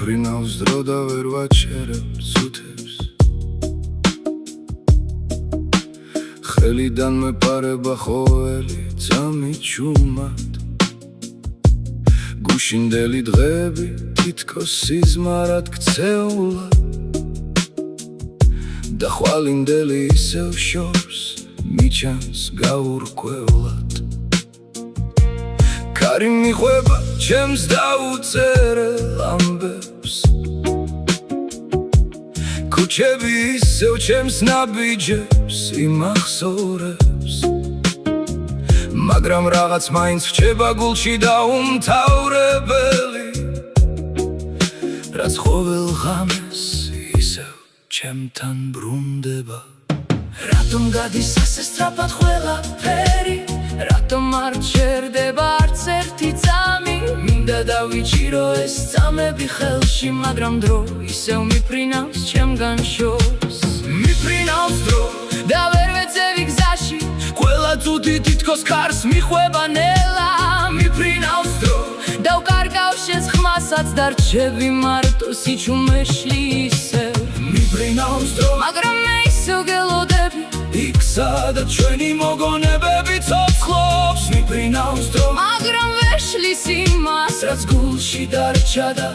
მიფრინავს დრო და ვერ ვაჩერებ წუთებს ხელიდან მეპარება ყოველი წამი ჩუმად გუშინდელი დღეები თითქოს სიზმარად ქცეულად და ხვალინდელი ისევ შორს მიჩანს გაურკვევლად კარი მიხვება ჩემს დაუწერელ ამბებს ქუჩები ისევ ჩემს ნაბიჯებს იმახსოვრებს მაგრამ რაღაც მაინც რჩება გულში დაუმთავრებელი რაც ყოველ ღამეს ისევ ჩემთან ბრუნდება რატომ გადის ასე სწრაფად ყველაფერი რატომ არ ჩერდება არც ერთი წამი მინდა დავიჭირო ეს წამები ხელში მაგრამ დრო ისევ მიფრინავს ჩემგან შორს მიფრინავს დრო და ვერ ვეწევი გზაში ყველა წუთი თითქოს ქარს მიხვება ნელა მიფრინავს დრო და ვკარგავ შენს ხმასაც და რჩები მარტო სიჩუმეში ისევ მიფრინავს დრო მაგრამ მე ისევ გელოდები იქ სადაც ჩვენი მოგონებები ცოცხლობს მიფრინავს დრო მაგრამ ვერ შლის იმას რაც გულში დარჩა და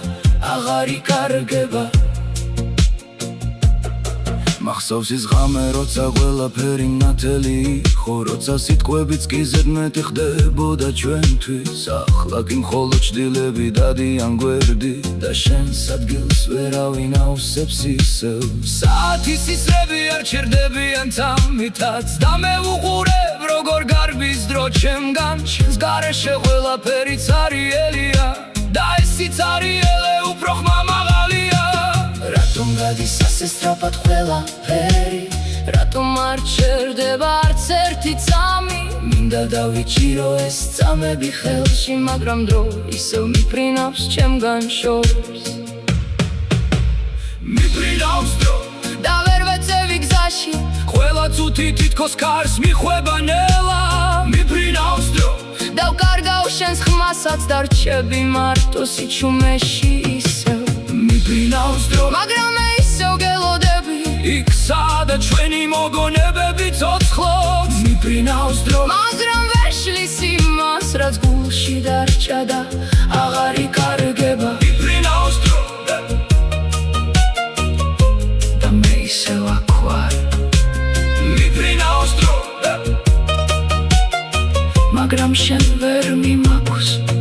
აღარ იკარგება მახსოვს ის ღამე როცა ყველაფერი ნათელი იყო როცა სიტყვებიც კი ზედმეტი ხდებოდა ჩვენთვის ახლა კი მხოლოდ ჭდილები დადიან გვერდი და შენს ადგილს ვერავინ ავსებს ისევ საათის ისრები არ ჩერდებიან თამითაც და მე ვუყურებ როგორ გარბის დრო ჩემგან შენს გარეშე ყველაფერი ცარიელია და ესიც არიელე უფრო ხმამაღალია რატომ გადის ასე სწრაფად ყველაფერი რატომ არ ჩერდება არც ერთი წამი მინდა დავიჭირო ეს წამები ხელში მაგრამ დრო ისევ მიფრინავს ჩემგან შორს მიფრინავს დრო და ვერ ვეწევი გზაში ყველა წუთი თითქოს ქარს მიხვება ნელა მიფრინავს დრო და ვკარგავ შენს ხმასაც და რჩები მარტო სიჩუმეში ისევ მიფრინავს დრო მაგრამ მე ისევ გელოდები იქ სადაც ჩვენი მოგონებები ცოცხლობს მიფრინავს დრო მაგრამ ვერ შლის იმას რაც გულში დარჩა და აღარ იკარგება მიფრინავს დრო და მე ისევ აქ ვარ მიფრინავს დრო მაგრამ შენ ვერ მიმაქვს